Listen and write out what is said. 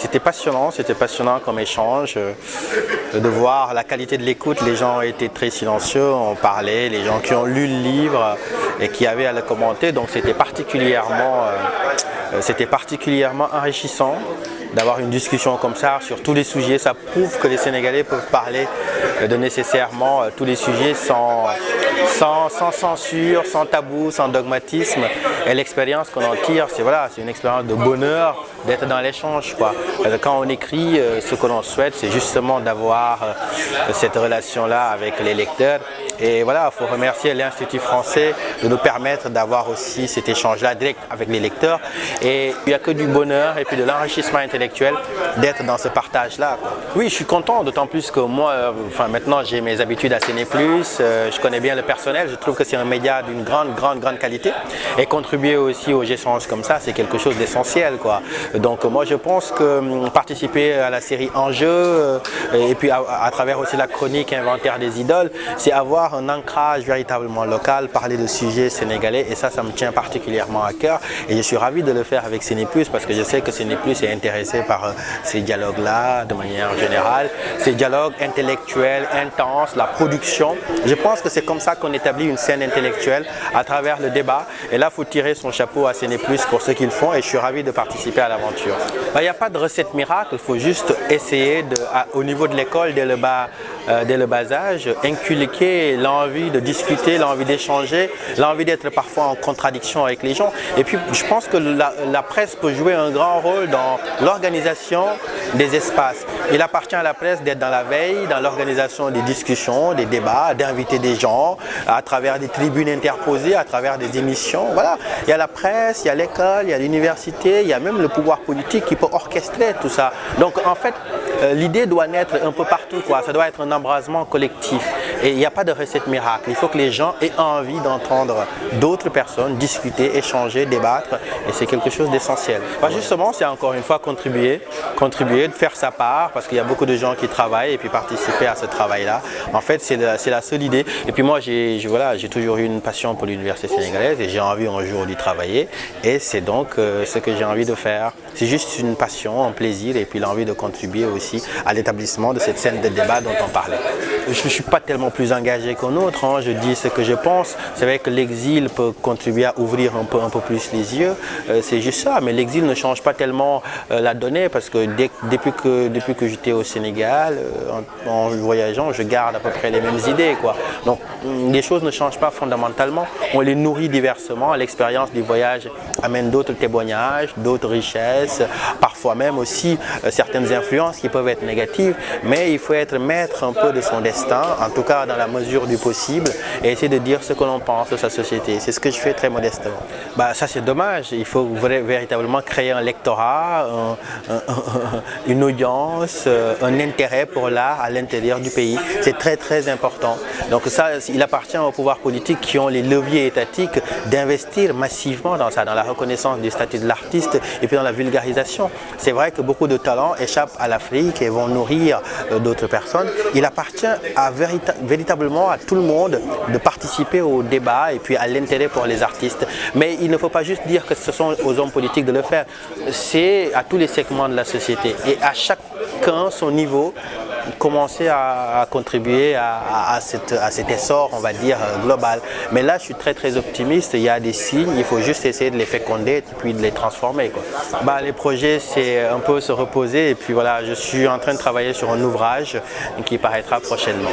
C'était passionnant comme échange, de voir la qualité de l'écoute. Les gens étaient très silencieux, on parlait, les gens qui ont lu le livre et qui avaient à le commenter, donc c'était particulièrement enrichissant d'avoir une discussion comme ça sur tous les sujets. Ça prouve que les Sénégalais peuvent parler de nécessairement tous les sujets sans censure, sans tabou, sans dogmatisme. Et l'expérience qu'on en tire, c'est une expérience de bonheur d'être dans l'échange. Quand on écrit, ce que l'on souhaite, c'est justement d'avoir cette relation-là avec les lecteurs. Et voilà, il faut remercier l'Institut français de nous permettre d'avoir aussi cet échange-là direct avec les lecteurs. Et il n'y a que du bonheur et puis de l'enrichissement intellectuel d'être dans ce partage-là. Oui, je suis content, d'autant plus que moi, maintenant j'ai mes habitudes à CNE+, je connais bien le personnel, je trouve que c'est un média d'une grande qualité. Et contribuer aussi aux échanges comme ça, c'est quelque chose d'essentiel. Donc moi je pense que participer à la série Enjeux et puis à travers aussi la chronique Inventaire des idoles, c'est avoir un ancrage véritablement local, parler de sujets sénégalais, et ça me tient particulièrement à cœur. Et je suis ravi de le faire avec CNE+, parce que je sais que CNE+ est intéressé par ces dialogues-là de manière générale, ces dialogues intellectuels, intenses, la production. Je pense que c'est comme ça qu'on établit une scène intellectuelle à travers le débat. Et là, il faut tirer son chapeau à CNE+ pour ce qu'ils font, et je suis ravi de participer à l'aventure. Il n'y a pas de recette miracle, il faut juste essayer au niveau de l'école, dès le bas âge, inculquer l'envie de discuter, l'envie d'échanger, l'envie d'être parfois en contradiction avec les gens. Et puis je pense que la presse peut jouer un grand rôle dans l'organisation des espaces. Il appartient à la presse d'être dans la veille, dans l'organisation des discussions, des débats, d'inviter des gens à travers des tribunes interposées, à travers des émissions. Voilà, il y a la presse, il y a l'école, il y a l'université, il y a même le pouvoir politique qui peut orchestrer tout ça. Donc en fait, l'idée doit naître un peu partout, ça doit être un embrasement collectif. Et il n'y a pas de recette miracle. Il faut que les gens aient envie d'entendre d'autres personnes discuter, échanger, débattre. Et c'est quelque chose d'essentiel. Justement, c'est encore une fois contribuer, de faire sa part, parce qu'il y a beaucoup de gens qui travaillent et puis participer à ce travail-là. En fait, c'est la seule idée. Et puis moi, j'ai toujours eu une passion pour l'université sénégalaise et j'ai envie un jour d'y travailler. Et c'est donc ce que j'ai envie de faire. C'est juste une passion, un plaisir et puis l'envie de contribuer aussi à l'établissement de cette scène de débat dont on parlait. Je ne suis pas tellement plus engagé qu'un autre, je dis ce que je pense. C'est vrai que l'exil peut contribuer à ouvrir un peu plus les yeux, c'est juste ça. Mais l'exil ne change pas tellement la donnée, parce que depuis que j'étais au Sénégal, en voyageant, je garde à peu près les mêmes idées. Donc les choses ne changent pas fondamentalement, on les nourrit diversement. L'expérience du voyage amène d'autres témoignages, d'autres richesses, parfois même aussi certaines influences qui peuvent être négatives, mais il faut être maître un peu de son destin, en tout cas dans la mesure du possible, et essayer de dire ce que l'on pense de sa société. C'est ce que je fais très modestement. Ça c'est dommage, il faut véritablement créer un lectorat, une audience, un intérêt pour l'art à l'intérieur du pays. C'est très important. Donc ça, il appartient aux pouvoirs politiques qui ont les leviers étatiques d'investir massivement dans ça, dans la reconnaissance du statut de l'artiste et puis dans la vulgarisation. C'est vrai que beaucoup de talents échappent à l'Afrique et vont nourrir d'autres personnes. Il appartient véritablement à tout le monde de participer au débat et puis à l'intérêt pour les artistes. Mais il ne faut pas juste dire que ce sont aux hommes politiques de le faire. C'est à tous les segments de la société et à chacun son niveau, commencer à contribuer à cet essor, on va dire, global. Mais là, je suis très optimiste. Il y a des signes, il faut juste essayer de les féconder et puis de les transformer. Les projets, c'est un peu se reposer. Et puis voilà, je suis en train de travailler sur un ouvrage qui paraîtra prochainement.